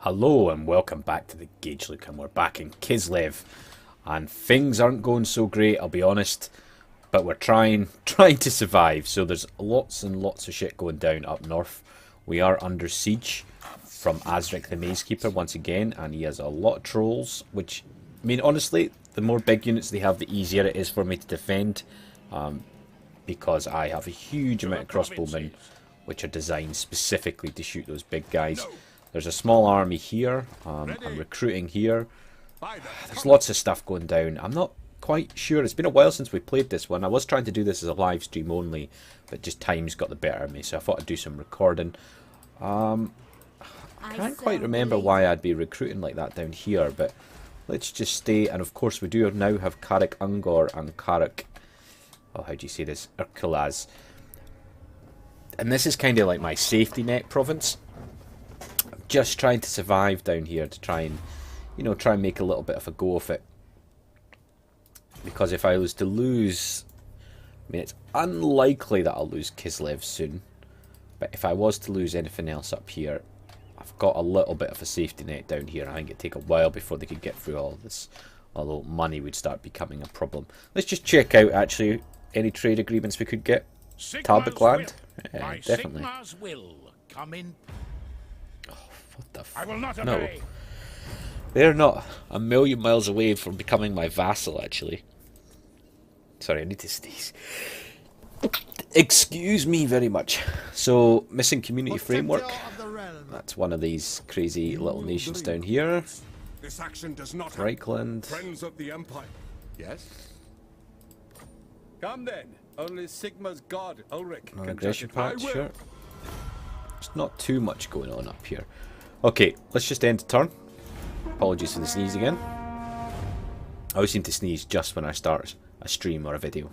Hello and welcome back to the Gauge Look, and we're back in Kislev, and things aren't going so great, I'll be honest, but we're trying to survive. So there's lots and lots of shit going down up north. We are under siege from Azric the Mazekeeper once again, and he has a lot of trolls, which, I mean, honestly, the more big units they have, the easier it is for me to defend, because I have a huge amount of crossbowmen which are designed specifically to shoot those big guys. There's a small army here. I'm recruiting here. There's lots of stuff going down. I'm not quite sure. It's been a while since we played this one. I was trying to do this as a live stream only, but just time's got the better of me, so I thought I'd do some recording. I can't quite remember why I'd be recruiting like that down here, but let's just stay. And of course, we do now have Karak Ungor and Karak... Oh, how do you say this? Urkulaz. And this is kind of like my safety net province. Just trying to survive down here to try and, you know, try and make a little bit of a go of it. Because if I was to lose, I mean, it's unlikely that I'll lose Kislev soon. But if I was to lose anything else up here, I've got a little bit of a safety net down here. I think it'd take a while before they could get through all of this. Although money would start becoming a problem. Let's just check out, actually, any trade agreements we could get. Talbot land? Yeah, definitely. Will come in. What the f... I will not No. obey. They're not a million miles away from becoming my vassal, actually. Sorry, I need to sneeze. Excuse me very much. So, missing community framework. That's one of these crazy little nations down here. This action does not Reichland. Friends of the Empire. Yes? Come then. Only Sigma's god, Ulrich, No can aggression justify. pact, sure. There's not too much going on up here. Okay, let's just end the turn. Apologies for the sneeze again. I always seem to sneeze just when I start a stream or a video.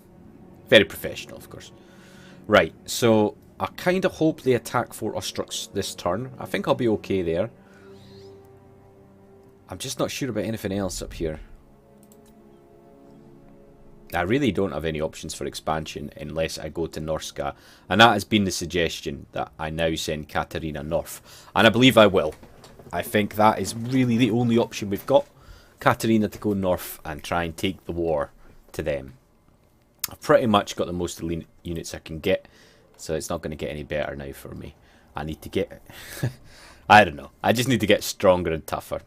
Very professional, of course. Right, so I kind of hope they attack Fort Ostruks this turn. I think I'll be okay there. I'm just not sure about anything else up here. I really don't have any options for expansion unless I go to Norska. And that has been the suggestion, that I now send Katarina north. And I believe I will. I think that is really the only option we've got. Katarina to go north and try and take the war to them. I've pretty much got the most elite units I can get. So it's not going to get any better now for me. I need to get... I don't know. I just need to get stronger and tougher.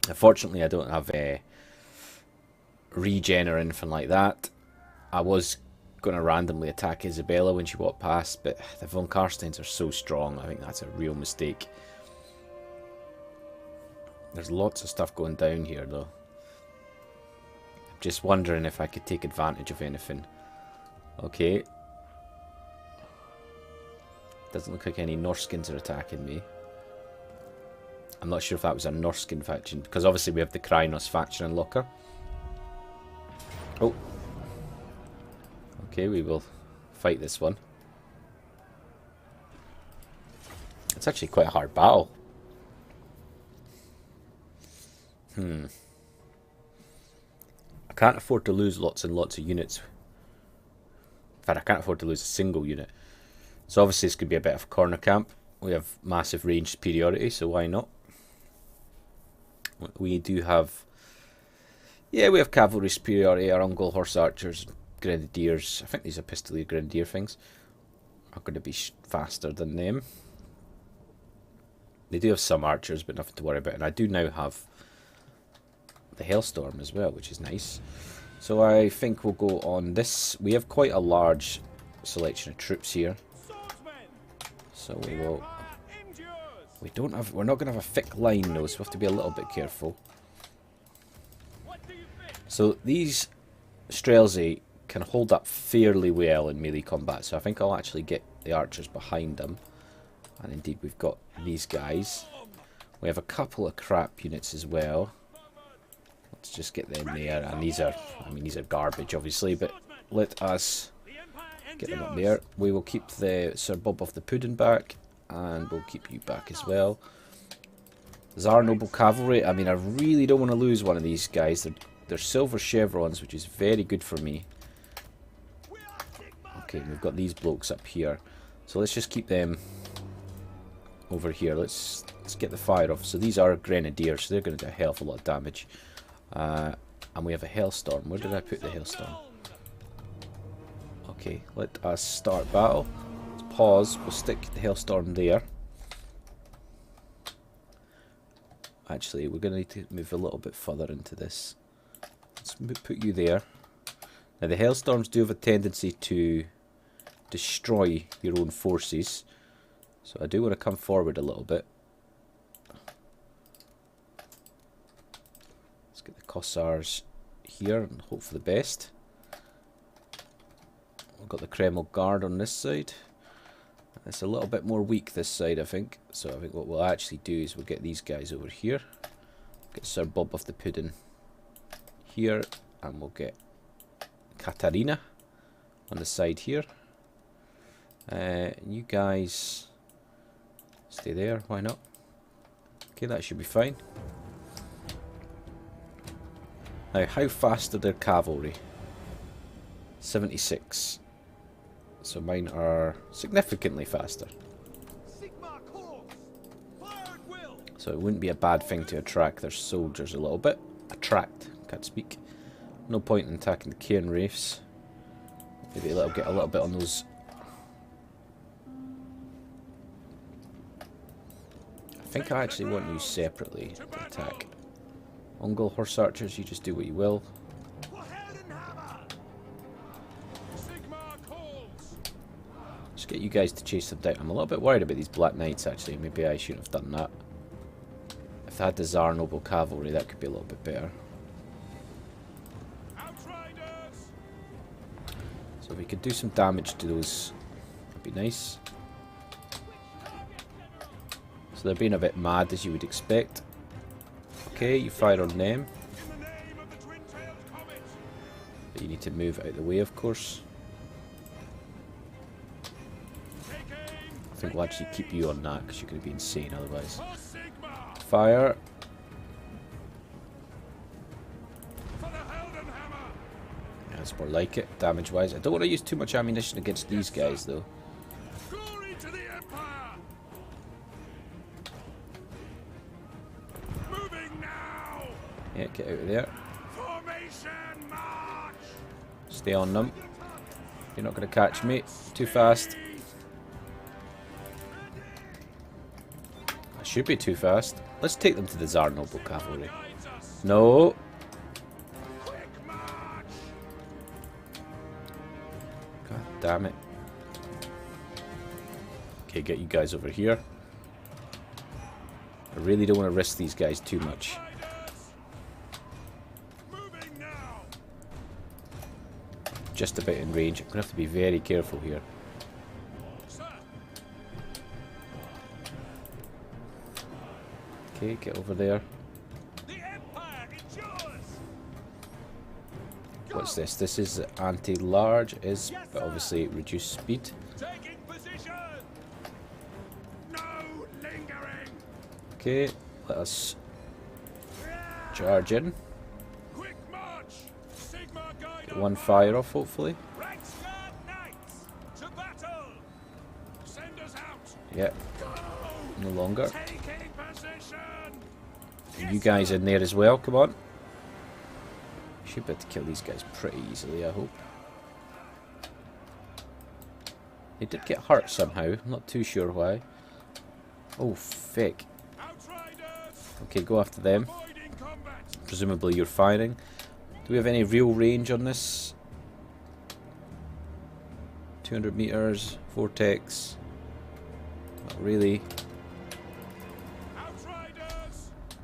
Unfortunately, I don't have a... regen or anything like that. I was going to randomly attack Isabella when she walked past, but the von Karsteins are so strong. I think that's a real mistake. There's lots of stuff going down here though. I'm just wondering if I could take advantage of anything. Okay. Doesn't look like any Norskins are attacking me. I'm not sure if that was a Norskin faction, because obviously we have the Krynos faction and Locker. Oh. Okay, we will fight this one. It's actually quite a hard battle. I can't afford to lose lots and lots of units. In fact, I can't afford to lose a single unit. So obviously this could be a bit of a corner camp. We have massive range superiority, so why not? We do have... Yeah, we have cavalry superiority, our Ungol horse archers, grenadiers. I think these are pistolier grenadier things are going to be faster than them. They do have some archers, but nothing to worry about. And I do now have the Hailstorm as well, which is nice. So I think we'll go on this. We have quite a large selection of troops here. So we will... We're not going to have a thick line though, so we have to be a little bit careful. So these Strelzy can hold up fairly well in melee combat, so I think I'll actually get the archers behind them. And indeed we've got these guys. We have a couple of crap units as well. Let's just get them there, and these are, I mean, these are garbage obviously, but let us get them up there. We will keep the Sir Bob of the Puddin back, and we'll keep you back as well. Tsar Noble Cavalry, I mean, I really don't want to lose one of these guys. They're silver chevrons, which is very good for me. Okay, we've got these blokes up here. So let's just keep them over here. Let's get the fire off. So these are grenadiers, so they're going to do a hell of a lot of damage. And we have a hailstorm. Where did I put the hailstorm? Okay, let us start battle. Let's pause. We'll stick the hailstorm there. Actually, we're going to need to move a little bit further into this. Let's put you there. Now, the hailstorms do have a tendency to destroy your own forces. So I do want to come forward a little bit. Let's get the Kossars here and hope for the best. We've got the Kreml Guard on this side. It's a little bit more weak this side, I think. So I think what we'll actually do is we'll get these guys over here. Get Sir Bob of the Pudding here. And we'll get Katarina on the side here. You guys stay there, why not? Okay, that should be fine. Now, how fast are their cavalry? 76. So mine are significantly faster. So it wouldn't be a bad thing to attract their soldiers a little bit. Attract, can't speak. No point in attacking the Cairn Wraiths. Maybe get a little bit on those. I think I actually want you separately to attack. Ungol Horse Archers, you just do what you will. Just get you guys to chase them down. I'm a little bit worried about these Black Knights actually. Maybe I shouldn't have done that. If I had the Tsar Noble Cavalry, that could be a little bit better. So if we could do some damage to those, that'd be nice. So they're being a bit mad, as you would expect. Okay, you fire on them. But you need to move out of the way, of course. I think we'll actually keep you on that, because you're going to be insane otherwise. Fire. Yeah, that's more like it, damage-wise. I don't want to use too much ammunition against these guys, though. Yeah, get out of there. Stay on them. You're not going to catch me. Too fast. I should be too fast. Let's take them to the Tsar Noble Cavalry. No. God damn it. Okay, get you guys over here. I really don't want to risk these guys too much. Just about in range. I'm going to have to be very careful here. Okay, get over there. What's this? This is anti-large, but obviously reduced speed. Okay, let us charge in. Get one fire off, hopefully. Yeah, no longer. You guys in there as well, come on. Should be able to kill these guys pretty easily, I hope. They did get hurt somehow, I'm not too sure why. Oh, fake. Okay, go after them. Presumably you're firing. Do we have any real range on this? 200 meters, vortex. Not really.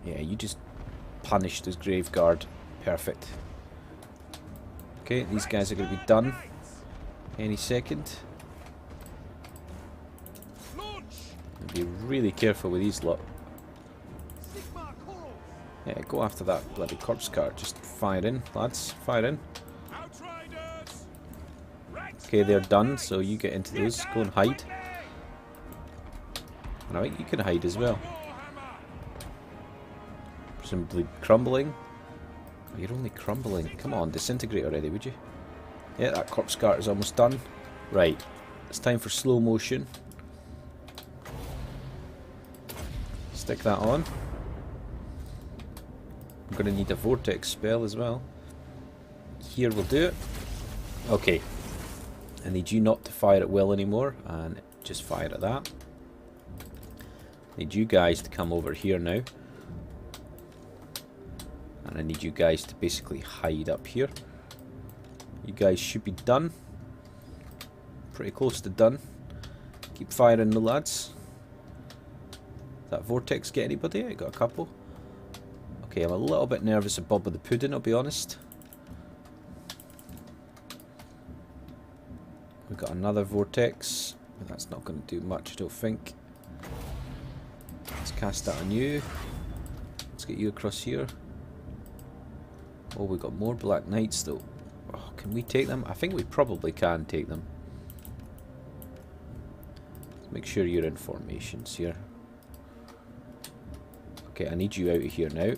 Yeah, you just punish this grave guard. Perfect. Okay, these guys are going to be done any second. Be really careful with these lot. Yeah, go after that bloody corpse cart. Just fire in, lads. Fire in. Okay, they're done, so you get into those. Go and hide. And I think you can hide as well. Presumably crumbling. Oh, you're only crumbling. Come on, disintegrate already, would you? Yeah, that corpse cart is almost done. Right, it's time for slow motion. Stick that on. I'm going to need a vortex spell as well. Here will do it. Okay. I need you not to fire at will anymore, and just fire at that. I need you guys to come over here now. And I need you guys to basically hide up here. You guys should be done. Pretty close to done. Keep firing the lads. That vortex get anybody? I got a couple. Okay, I'm a little bit nervous of Bob with the Pudding, I'll be honest. We've got another vortex, but that's not going to do much, I don't think. Let's cast that on you. Let's get you across here. Oh, we've got more Black Knights though. Oh, can we take them? I think we probably can take them. Let's make sure you're in formations here. Okay, I need you out of here now.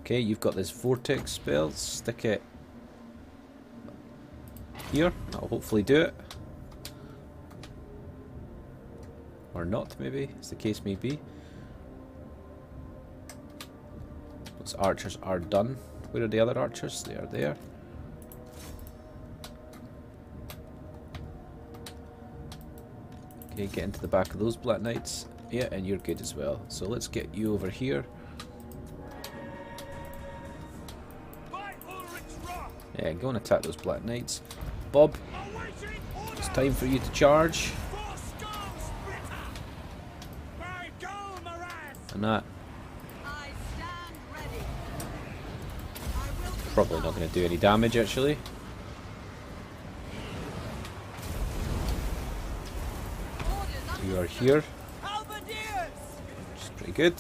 Okay, you've got this vortex spell. Stick it here. That'll hopefully do it. Or not, maybe, as the case may be. Those archers are done. Where are the other archers? They are there. Okay, get into the back of those Black Knights. Yeah, and you're good as well. So let's get you over here. Yeah, go and attack those Black Knights. Bob, it's time for you to charge. And that. Probably not going to do any damage actually. You are here. Which is pretty good.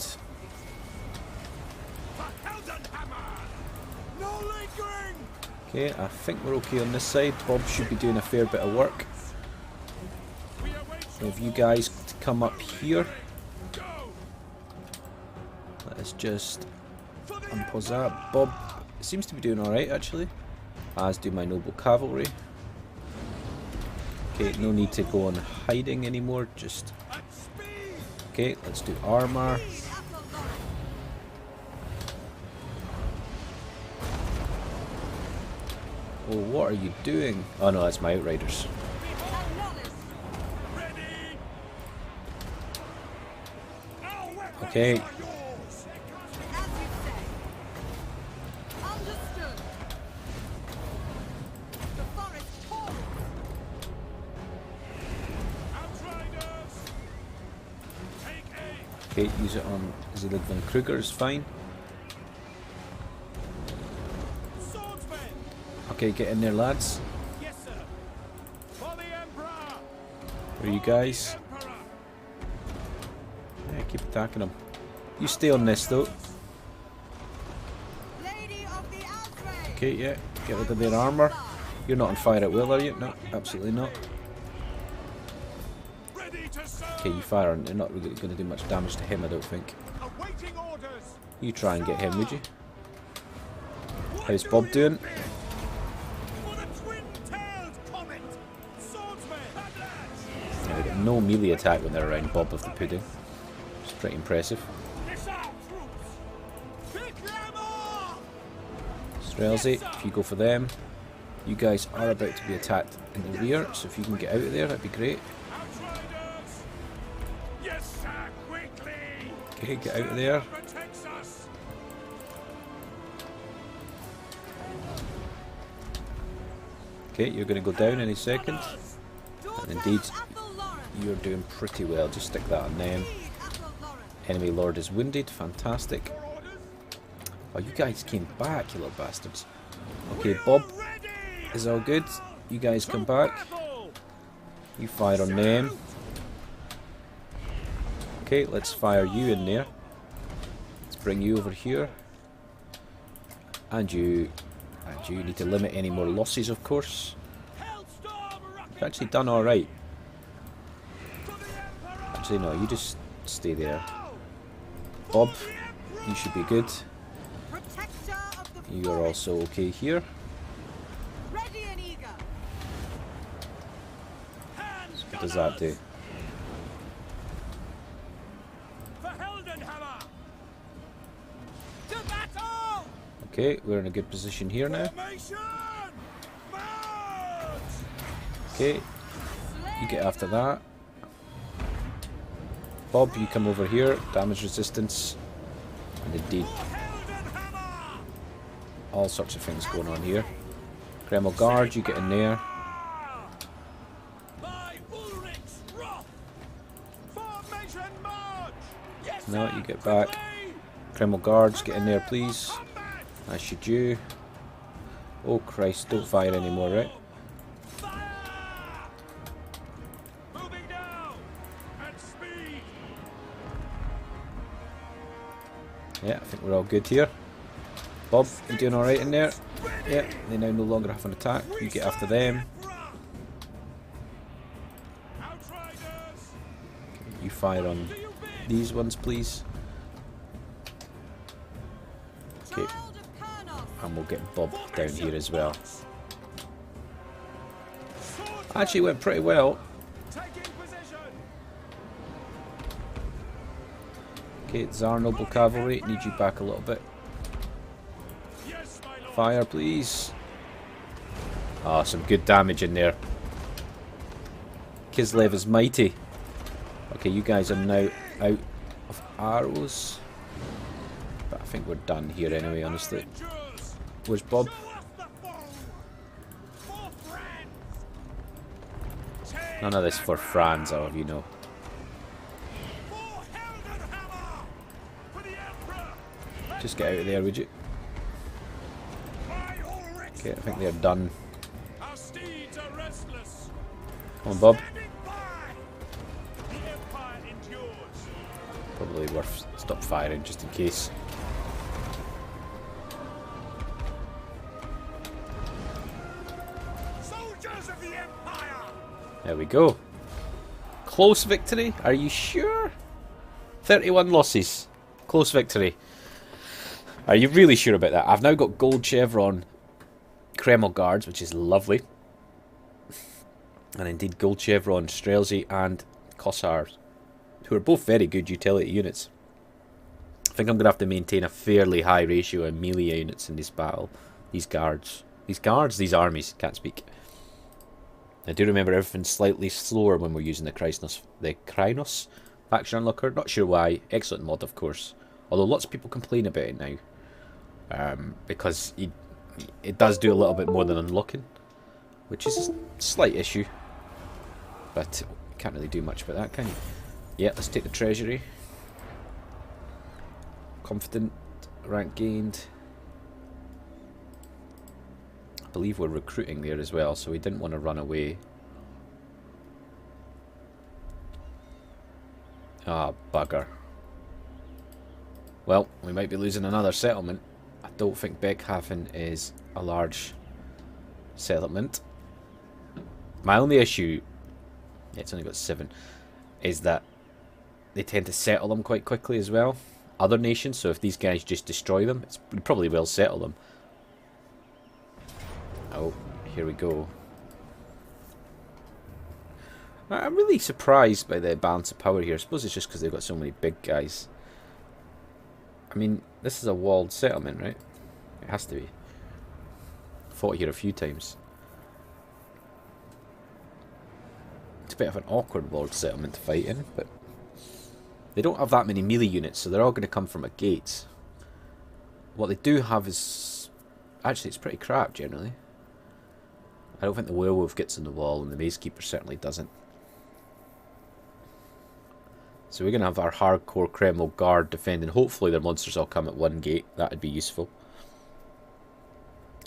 Okay, I think we're okay on this side. Bob should be doing a fair bit of work. So if you guys come up here. Let's just unpause that. Bob seems to be doing alright actually. As do my noble cavalry. Okay, no need to go on hiding anymore, just... Okay, let's do armor. Oh, what are you doing? Oh no, that's my outriders. Okay. Okay, use it on Zelig von Kruger is fine. Okay, get in there, lads. Where are you guys? Yeah, keep attacking them. You stay on this though. Okay, yeah, get rid of their armor. You're not on fire at will, are you? No, absolutely not. Okay, you fire on. They're not really going to do much damage to him, I don't think. You try and get him, would you? How's Bob doing? Yeah, they get no melee attack when they're around Bob of the Pudding. It's pretty impressive. Strelzy, if you go for them. You guys are about to be attacked in the rear, so if you can get out of there, that'd be great. Okay, get out of there. Okay, you're going to go down any second. And indeed, you're doing pretty well. Just stick that on them. Enemy lord is wounded. Fantastic. Oh, you guys came back, you little bastards. Okay, Bob is all good. You guys come back. You fire on them. Okay, let's fire you in there. Let's bring you over here. And you need to limit any more losses, of course. You've actually done alright. Actually, no, you just stay there. Bob, you should be good. You are also okay here. So what does that do? Okay, we're in a good position here now. Okay, you get after that. Bob, you come over here. Damage resistance. And indeed, all sorts of things going on here. Kreml Guard, you get in there. No, you get back. Kreml Guards, get in there, please. As should you. Oh Christ, don't fire anymore, right? Yeah, I think we're all good here. Bob, you doing alright in there? Yeah, they now no longer have an attack. You get after them. You fire on these ones, please. Okay. And we'll get Bob down here as well. Actually went pretty well. Okay, Tsar Noble Cavalry, need you back a little bit. Fire, please. Ah, some good damage in there. Kislev is mighty. Okay, you guys are now out of arrows. But I think we're done here anyway, honestly. Where's Bob? None of this for Franz, I'll have you know. Just get out of there, would you? Okay, I think they're done. Come on, Bob. Probably worth stop firing just in case. There we go. Close victory? Are you sure? 31 losses. Close victory. Are you really sure about that? I've now got gold chevron Kreml Guards, which is lovely. And indeed gold chevron Strelzy and Kossars, who are both very good utility units. I think I'm going to have to maintain a fairly high ratio of melee units in this battle. These guards. These armies. Can't speak. I do remember everything's slightly slower when we're using the Krynos faction unlocker. Not sure why. Excellent mod, of course. Although lots of people complain about it now. Because it does do a little bit more than unlocking, which is a slight issue. But you can't really do much about that, can you? Yeah, let's take the treasury. Confident, rank gained. I believe we're recruiting there as well, so we didn't want to run away. Ah, bugger. Well, we might be losing another settlement. I don't think Beckhaven is a large settlement. My only issue, yeah, it's only got 7, is that they tend to settle them quite quickly as well. Other nations, so if these guys just destroy them, we probably will settle them. Oh, here we go. I'm really surprised by the balance of power here. I suppose it's just because they've got so many big guys. I mean, this is a walled settlement, right? It has to be. Fought here a few times. It's a bit of an awkward walled settlement to fight in, but they don't have that many melee units, so they're all going to come from a gate. What they do have is... Actually, it's pretty crap, generally. I don't think the werewolf gets in the wall, and the maze keeper certainly doesn't. So we're going to have our hardcore Kreml Guard defending. Hopefully their monsters all come at one gate. That would be useful.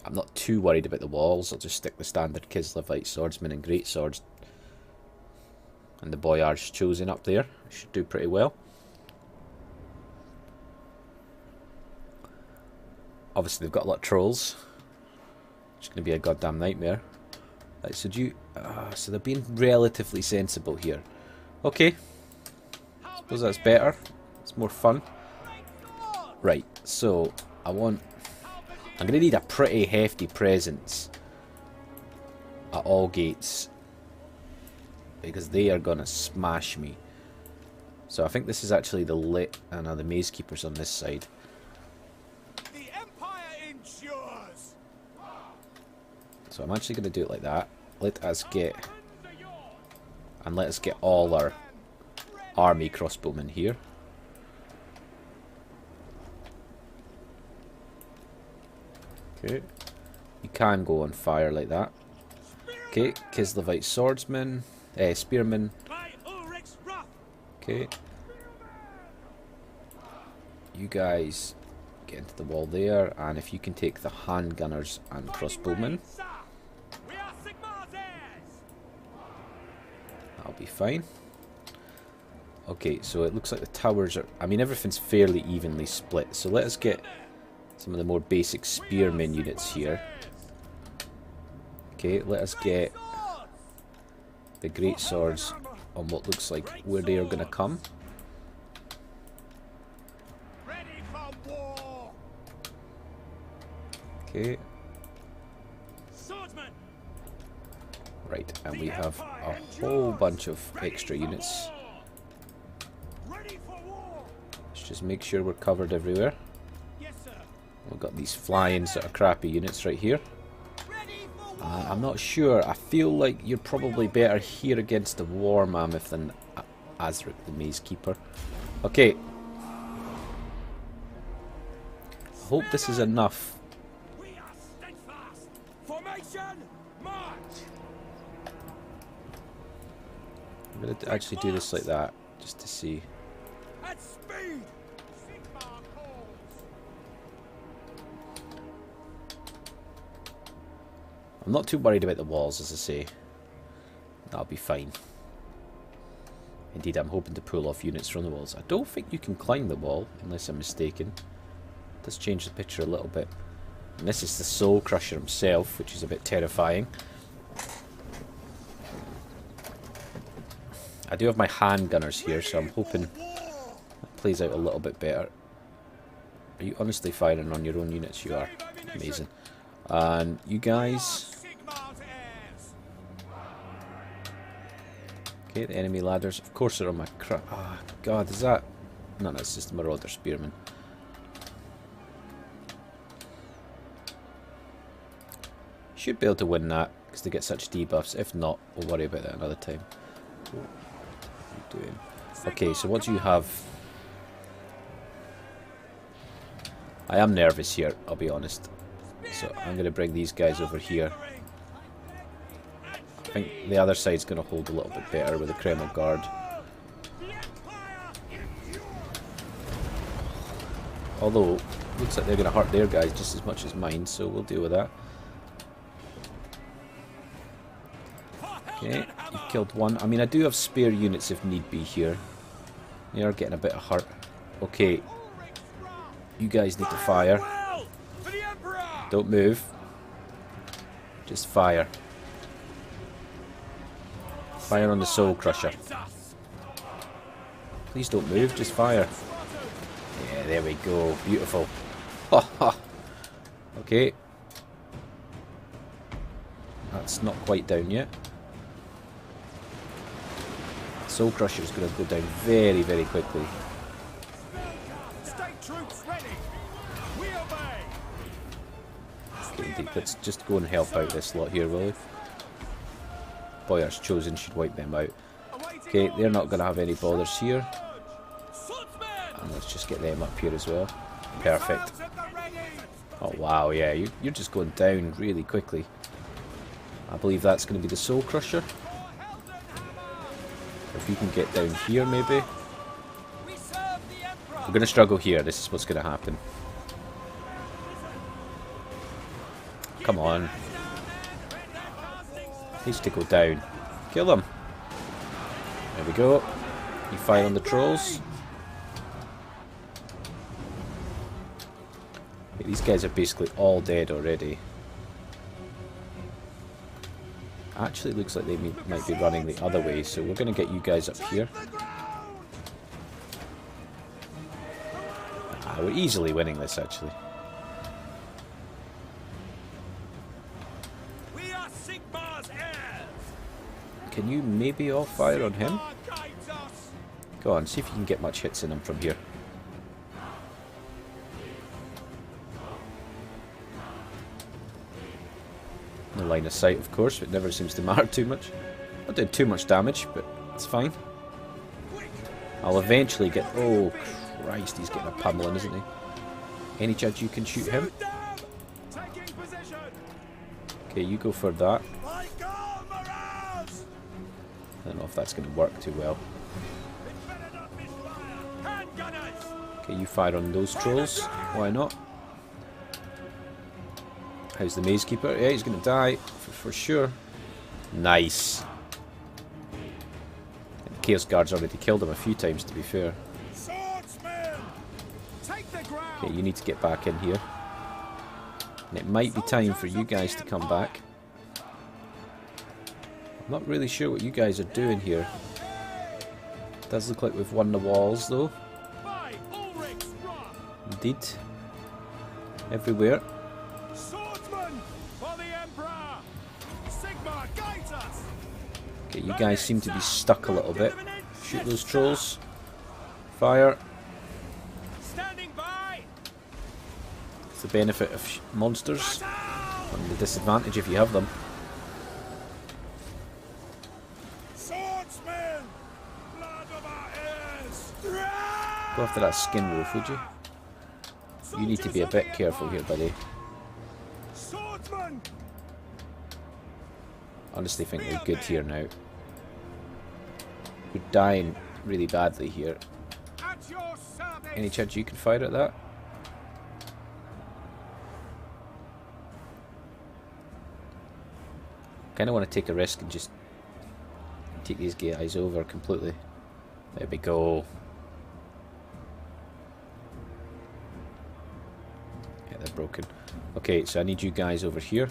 I'm not too worried about the walls. I'll just stick the standard Kislevite swordsmen and great swords. And the Boyar's chosen up there. Should do pretty well. Obviously they've got a lot of trolls. It's going to be a goddamn nightmare. Right, so so they're being relatively sensible here. Okay. Suppose that's better. It's more fun. Right, so I'm going to need a pretty hefty presence at all gates, because they are going to smash me. So I think this is actually the the maze keepers on this side. The Empire So I'm actually going to do it like that. Let us get all our army crossbowmen here. Okay. You can go on fire like that. Okay, Kislevite swordsman, spearman. Okay. You guys get into the wall there, and if you can take the handgunners and crossbowmen, that'll be fine. Okay, so it looks like the towers are... I mean, everything's fairly evenly split, so let us get some of the more basic spearmen units here. Okay, let us get the great swords on what looks like where they are going to come. Okay. Right, and we have a whole bunch of extra units. Let's just make sure we're covered everywhere. We've got these flying sort of crappy units right here. I'm not sure. I feel like you're probably better here against the War Mammoth than Azric the Maze Keeper. Okay. I hope this is enough. I'm going to actually do this like that, just to see. I'm not too worried about the walls, as I say. That'll be fine. Indeed, I'm hoping to pull off units from the walls. I don't think you can climb the wall, unless I'm mistaken. It does change the picture a little bit. And this is the Soul Crusher himself, which is a bit terrifying. I do have my handgunners here, so I'm hoping that plays out a little bit better. Are you honestly firing on your own units? You are. Amazing. And you guys... Okay, the enemy ladders. Of course they're on my crap. Oh, God, is that... No, it's just Marauder Spearmen. Should be able to win that, because they get such debuffs. If not, we'll worry about that another time. What are you doing? Okay, so what do you have? I am nervous here, I'll be honest. So I'm going to bring these guys over here. I think the other side's going to hold a little bit better with the Kreml Guard. Although, looks like they're going to hurt their guys just as much as mine, so we'll deal with that. Okay, you've killed one. I mean, I do have spare units if need be here. They are getting a bit of hurt. Okay, you guys need to fire. Don't move. Just fire. Fire on the Soul Crusher. Please don't move, just fire. Yeah, there we go. Beautiful. Ha ha. Okay. That's not quite down yet. Soul Crusher is going to go down very, very quickly. Okay, indeed. Let's just go and help out this lot here, will we? Boyar's Chosen should wipe them out. Okay, they're not going to have any bothers here. And let's just get them up here as well. Perfect. Oh wow, yeah, you're just going down really quickly. I believe that's going to be the Soul Crusher. If you can get down here, maybe. We're going to struggle here. This is what's going to happen. Come on. Needs to go down. Kill them. There we go. You fire on the trolls. Okay, these guys are basically all dead already. Actually, it looks like they might be running the other way, so we're going to get you guys up here. We're easily winning this, actually. Can you maybe all fire on him? Go on, see if you can get much hits in him from here. No line of sight, of course, but it never seems to matter too much. Not doing too much damage, but it's fine. I'll eventually get... Oh, Christ, he's getting a pummeling, isn't he? Any chance you can shoot him? Okay, you go for that. I don't know if that's going to work too well. Okay, you fire on those trolls. Why not? How's the maze keeper? Yeah, he's going to die for sure. Nice. And the Chaos Guard's already killed him a few times, to be fair. Okay, you need to get back in here. And it might be time for you guys to come back. I'm not really sure what you guys are doing here. It does look like we've won the walls, though. Indeed. Everywhere. Okay, you guys seem to be stuck a little bit. Shoot those trolls. Fire. It's the benefit of monsters. And the disadvantage if you have them. Go after that skin wolf, would you? You need to be a bit careful here, buddy. Honestly think we're good here now. We're dying really badly here. Any chance you can fire at that? Kinda want to take a risk and just take these guys over completely. There we go. Yeah, they're broken. Okay, so I need you guys over here.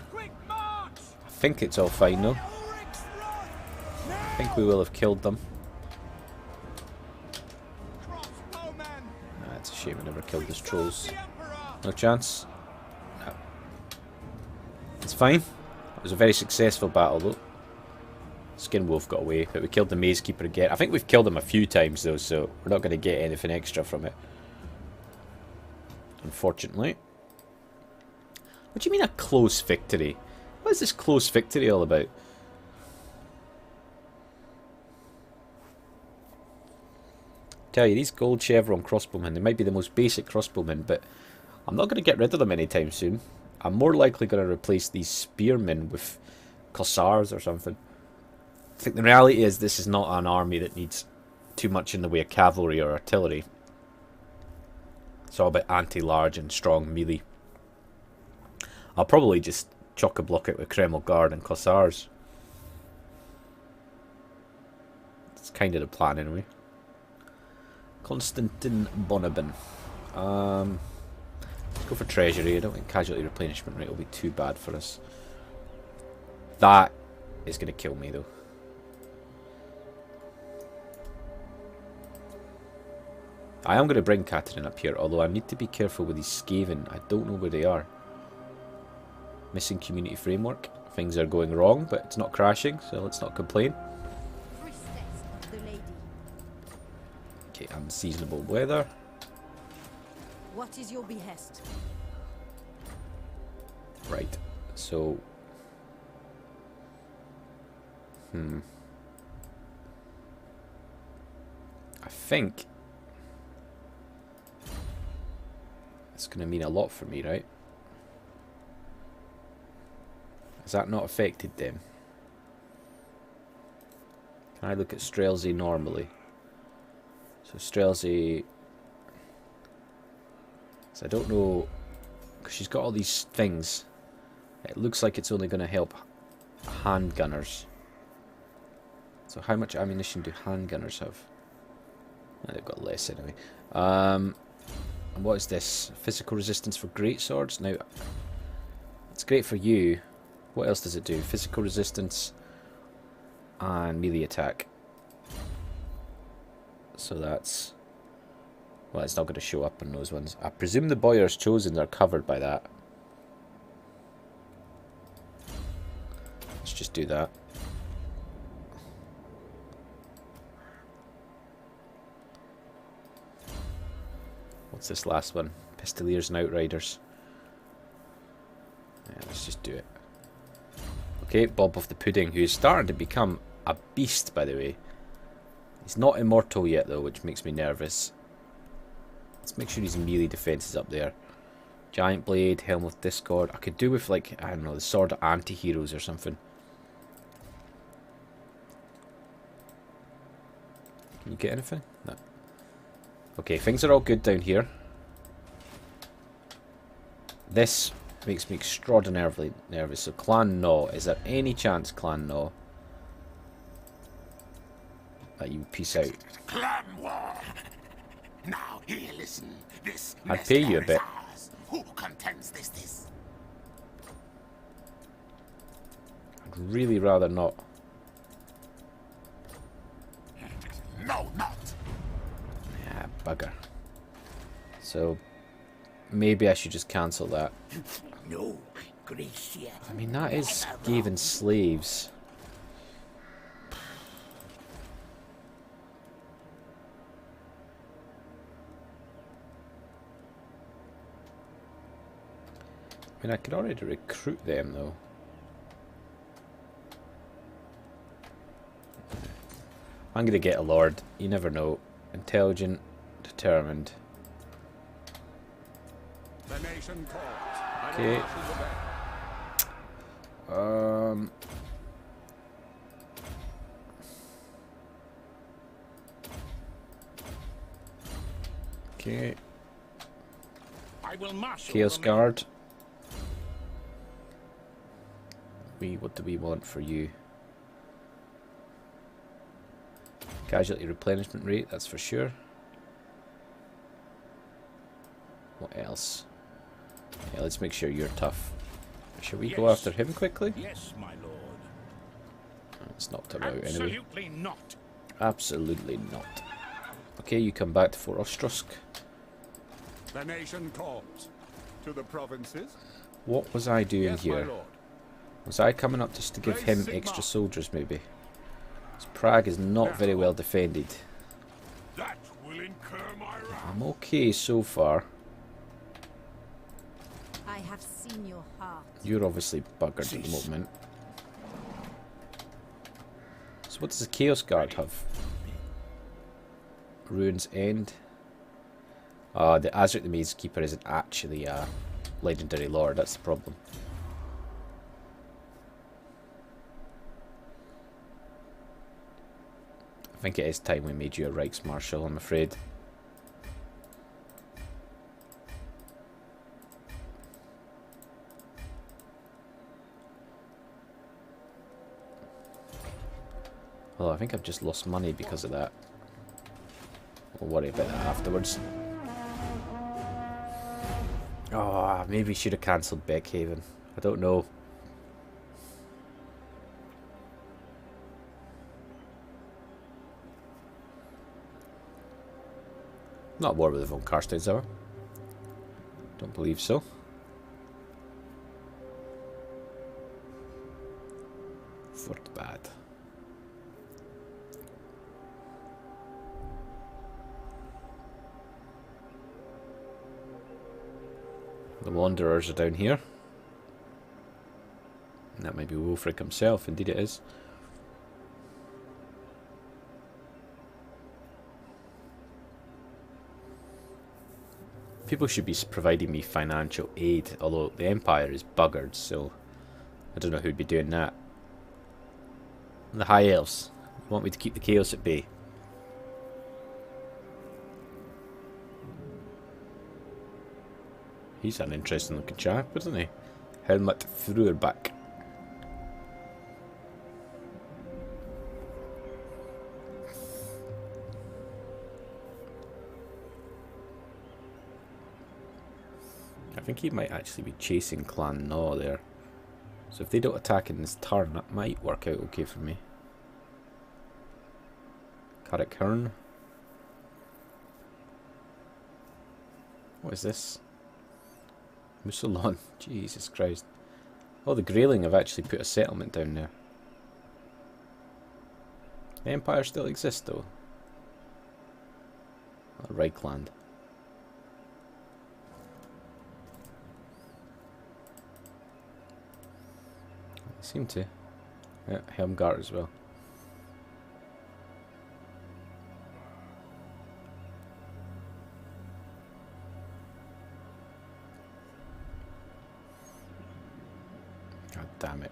I think it's all fine though. I think we will have killed them. It's a shame I never killed those trolls. No chance. No. It's fine. It was a very successful battle though. Skin Wolf got away, but we killed the Maze Keeper again. I think we've killed him a few times though, so we're not going to get anything extra from it. Unfortunately. What do you mean a close victory? What is this close victory all about? Tell you, these gold chevron crossbowmen, they might be the most basic crossbowmen, but I'm not going to get rid of them anytime soon. I'm more likely going to replace these spearmen with Cossars or something. I think the reality is this is not an army that needs too much in the way of cavalry or artillery. It's all about anti-large and strong melee. I'll probably just chock-a-block it with Kreml Guard and Cossars. It's kind of the plan anyway. Constantin Bonabin. Let's go for treasury. I don't think casualty replenishment rate will be too bad for us. That is going to kill me though. I am going to bring Katerin up here, although I need to be careful with these Skaven. I don't know where they are. Missing community framework. Things are going wrong, but it's not crashing, so let's not complain. Okay, unseasonable weather. What is your behest? Right, so... I think... it's going to mean a lot for me, right? Has that not affected them? Can I look at Strelzy normally? So Strelzy... so I don't know... because she's got all these things. It looks like it's only going to help handgunners. So how much ammunition do handgunners have? Oh, they've got less anyway. And what is this? Physical resistance for greatswords? Now, it's great for you. What else does it do? Physical resistance and melee attack. So that's... well, it's not going to show up on those ones. I presume the Boyars Chosen are covered by that. Let's just do that. What's this last one? Pistoliers and Outriders. Yeah, let's just do it. Okay, Bob of the Pudding, who's starting to become a beast, by the way. He's not immortal yet, though, which makes me nervous. Let's make sure his melee defense is up there. Giant Blade, Helm of Discord. I could do with, like, I don't know, the Sword of Anti-Heroes or something. Can you get anything? No. Okay, things are all good down here. This makes me extraordinarily nervous. So, Clan No. Is there any chance, Clan No, that you peace out? Clan war. Now here, listen. This I'd pay you a bit. Who contends this? I'd really rather not. No, not. Yeah, bugger. So, maybe I should just cancel that. No, Gracia. I mean, that is Skaven slaves. I mean, I could already recruit them, though. I'm going to get a lord. You never know. Intelligent, determined. The nation calls. Okay. Okay. I will marshal Chaos the men. Guard. What do we want for you? Casualty replenishment rate, that's for sure. What else? Yeah, let's make sure you're tough. Shall we go Yes. after him quickly? Yes, my lord. It's knocked him out anyway. Absolutely not. Absolutely not. Okay, you come back to Fort Ostrusk. The nation calls. To the provinces. What was I doing Yes, my here? lord. Was I coming up just to give him Sigma. extra soldiers, maybe? 'Cause Prague is not very well defended. That will incur my wrath. I'm okay so far. I have seen your heart. You're obviously buggered at the moment. So what does the Chaos Guard have? Ruin's End. The Azric the Maze Keeper isn't actually a legendary lord, that's the problem. I think it is time we made you a Reichsmarshal, I'm afraid. Well, I think I've just lost money because of that. We'll worry about that afterwards. Oh, maybe should have cancelled Beckhaven. I don't know. Not at war with the Von Karsteins, are we? Don't believe so. Fort Bad. The Wanderers are down here. And that might be Wolfric himself, indeed it is. People should be providing me financial aid, although the Empire is buggered, so I don't know who'd be doing that. The High Elves want me to keep the chaos at bay. He's an interesting looking chap, isn't he? Helmut Fruerback. I think he might actually be chasing Clan No there. So if they don't attack in this turn, that might work out okay for me. Carrick Hearn. What is this? Musalon. Jesus Christ. Oh, the Greyling have actually put a settlement down there. The Empire still exists though. Reichland. Seem to. Yeah, Helmgart as well. God damn it.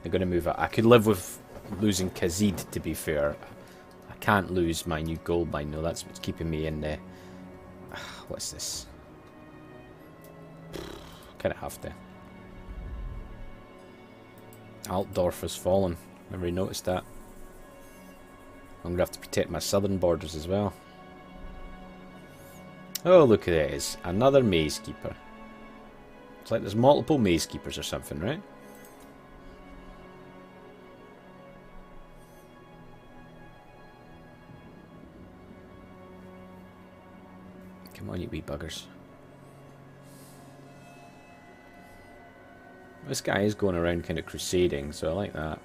They're going to move it. I could live with losing Khaziid, to be fair. I can't lose my new gold mine, though. That's what's keeping me in there. What's this? Kind of have to. Altdorf has fallen. Never really noticed that. I'm going to have to protect my southern borders as well. Oh, look at this. Another Maze Keeper. It's like there's multiple Maze Keepers or something, right? Come on, you wee buggers. This guy is going around kind of crusading, so I like that.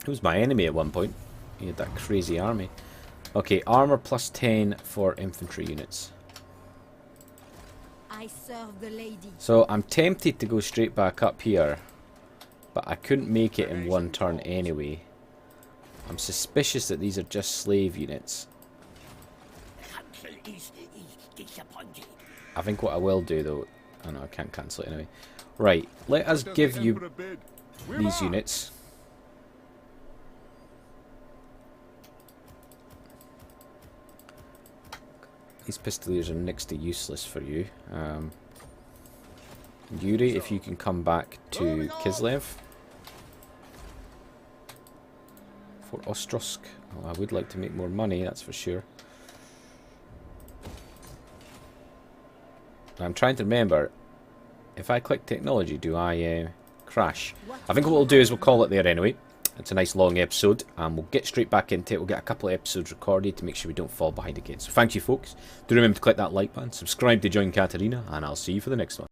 He was my enemy at one point. He had that crazy army. Okay, armor plus 10 for infantry units. I serve the lady. So I'm tempted to go straight back up here, but I couldn't make it in one turn anyway. I'm suspicious that these are just slave units. I think what I will do though... Oh no, I can't cancel it anyway. Right, let us give you these units. These pistoliers are next to useless for you. Yuri, if you can come back to Kislev. For Ostrosk. Well, I would like to make more money, that's for sure. I'm trying to remember, if I click technology, do I crash? I think what we'll do is we'll call it there anyway. It's a nice long episode, and we'll get straight back into it. We'll get a couple of episodes recorded to make sure we don't fall behind again. So thank you, folks. Do remember to click that like button, subscribe to join Katarina, and I'll see you for the next one.